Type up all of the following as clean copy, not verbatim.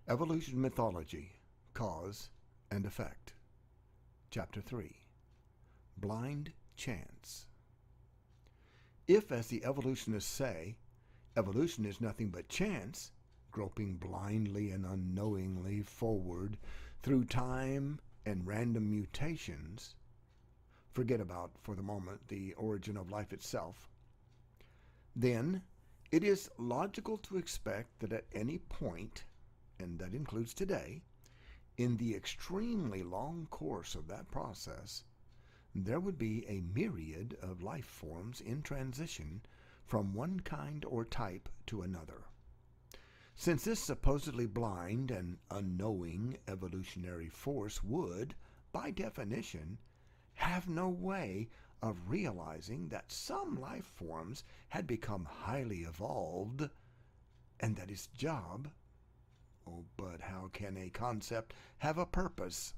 Evolution Mythology, Cause and Effect. Chapter 3. Blind Chance. If, as the evolutionists say, evolution is nothing but chance, groping blindly and unknowingly forward through time and random mutations, forget about, for the moment, the origin of life itself, then it is logical to expect that at any point, and that includes today, in the extremely long course of that process, there would be a myriad of life forms in transition from one kind or type to another. Since this supposedly blind and unknowing evolutionary force would, by definition, have no way of realizing that some life forms had become highly evolved, and that its job, oh, but how can a concept have a purpose?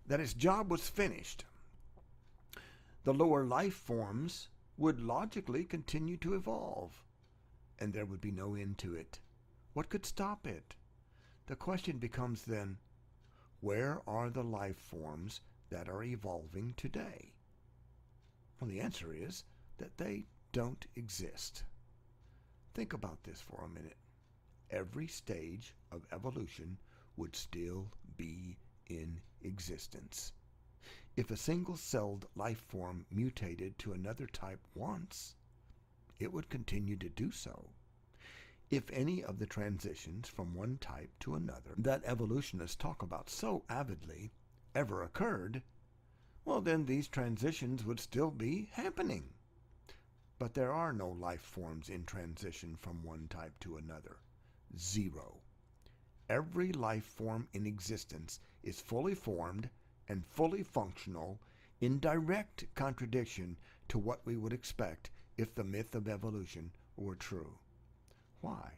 That its job was finished. The lower life forms would logically continue to evolve, and there would be no end to it. What could stop it? The question becomes then, where are the life forms that are evolving today? Well, the answer is that they don't exist. Think about this for a minute. Every stage of evolution would still be in existence. If a single-celled life form mutated to another type once, it would continue to do so. If any of the transitions from one type to another that evolutionists talk about so avidly ever occurred, well, then these transitions would still be happening. But there are no life forms in transition from one type to another. Zero. Every life form in existence is fully formed and fully functional, in direct contradiction to what we would expect if the myth of evolution were true. Why?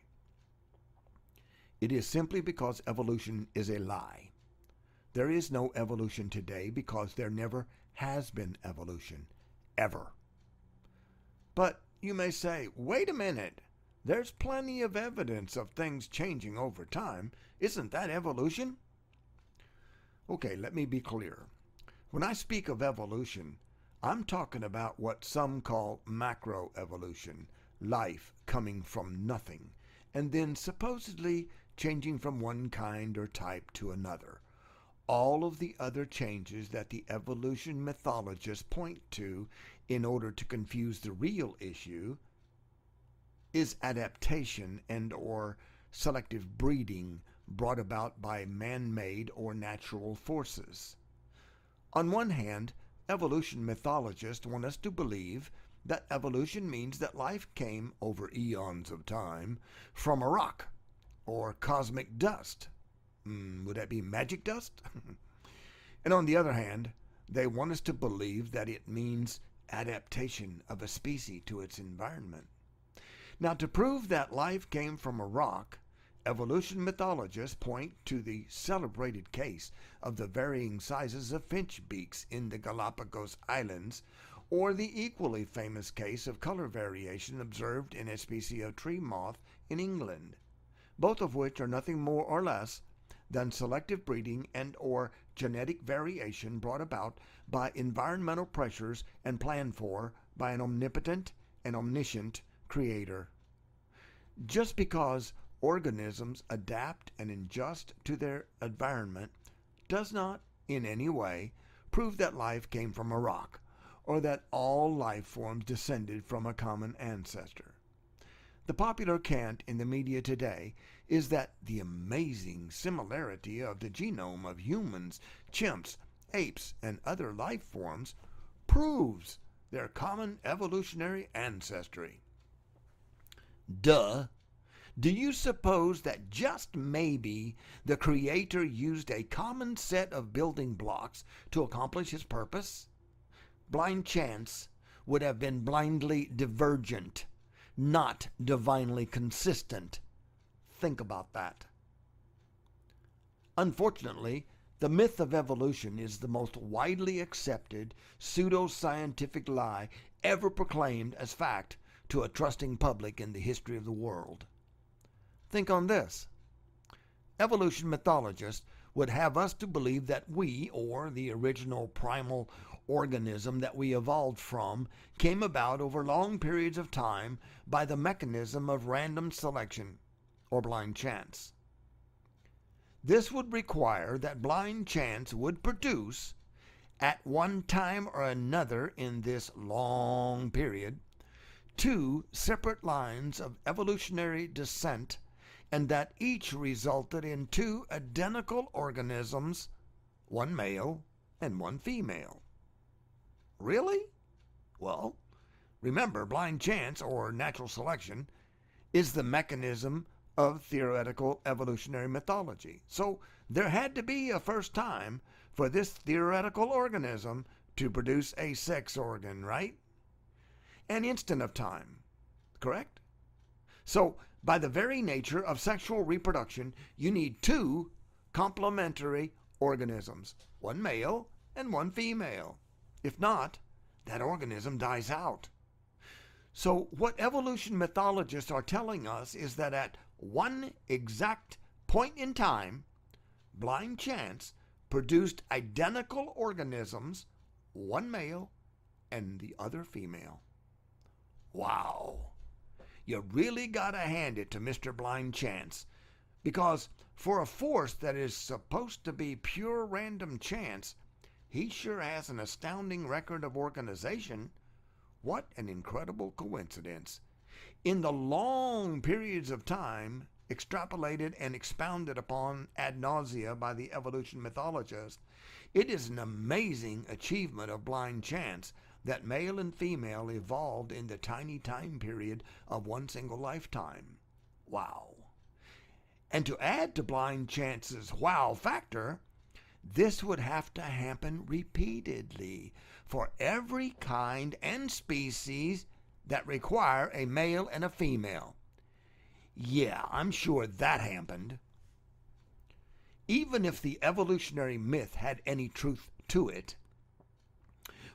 It is simply because evolution is a lie. There is no evolution today because there never has been evolution, ever. But you may say, wait a minute, there's plenty of evidence of things changing over time. Isn't that evolution? Okay, let me be clear. When I speak of evolution, I'm talking about what some call macroevolution, life coming from nothing, and then supposedly changing from one kind or type to another. All of the other changes that the evolution mythologists point to in order to confuse the real issue is adaptation and or selective breeding brought about by man-made or natural forces. On one hand, evolution mythologists want us to believe that evolution means that life came over eons of time from a rock or cosmic dust. Would that be magic dust? And on the other hand, they want us to believe that it means adaptation of a species to its environment. Now, to prove that life came from a rock, evolution mythologists point to the celebrated case of the varying sizes of finch beaks in the Galapagos Islands, or the equally famous case of color variation observed in a species of tree moth in England, both of which are nothing more or less than selective breeding and or genetic variation brought about by environmental pressures and planned for by an omnipotent and omniscient creator. Just because organisms adapt and adjust to their environment does not in any way prove that life came from a rock or that all life forms descended from a common ancestor. The popular cant in the media today is that the amazing similarity of the genome of humans, chimps, apes, and other life forms proves their common evolutionary ancestry. Duh. Do you suppose that just maybe the Creator used a common set of building blocks to accomplish his purpose? Blind chance would have been blindly divergent, not divinely consistent. Think about that. Unfortunately, the myth of evolution is the most widely accepted pseudo-scientific lie ever proclaimed as fact to a trusting public in the history of the world. Think on this. evolution mythologists would have us to believe that we, or the original primal organism that we evolved from, came about over long periods of time by the mechanism of random selection or blind chance. This would require that blind chance would produce, at one time or another in this long period, two separate lines of evolutionary descent, and that each resulted in two identical organisms, one male and one female. Really? Well, remember, blind chance, or natural selection, is the mechanism of theoretical evolutionary mythology. So there had to be a first time for this theoretical organism to produce a sex organ, right? An instant of time, correct? So by the very nature of sexual reproduction, you need two complementary organisms, one male and one female. If not, that organism dies out. So what evolution mythologists are telling us is that at one exact point in time, blind chance produced identical organisms, one male and the other female. Wow. You really gotta hand it to Mr. Blind Chance, because for a force that is supposed to be pure random chance, he sure has an astounding record of organization. What an incredible coincidence. In the long periods of time extrapolated and expounded upon ad nausea by the evolution mythologists, it is an amazing achievement of blind chance that male and female evolved in the tiny time period of one single lifetime. Wow. And to add to blind chance's wow factor, this would have to happen repeatedly for every kind and species that require a male and a female. Yeah, I'm sure that happened. Even if the evolutionary myth had any truth to it,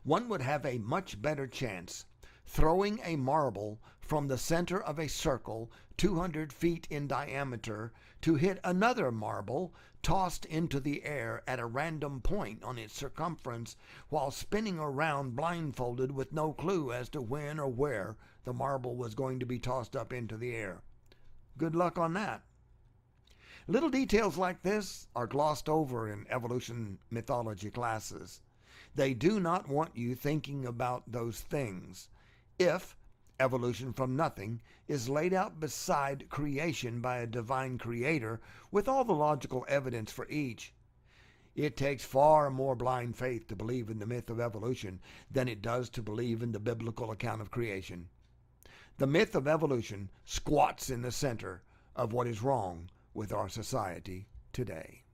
one would have a much better chance throwing a marble from the center of a circle 200 feet in diameter to hit another marble tossed into the air at a random point on its circumference while spinning around blindfolded with no clue as to when or where the marble was going to be tossed up into the air. Good luck on that. Little details like this are glossed over in evolution mythology classes. They do not want you thinking about those things. If evolution from nothing is laid out beside creation by a divine creator with all the logical evidence for each, it takes far more blind faith to believe in the myth of evolution than it does to believe in the biblical account of creation. The myth of evolution squats in the center of what is wrong with our society today.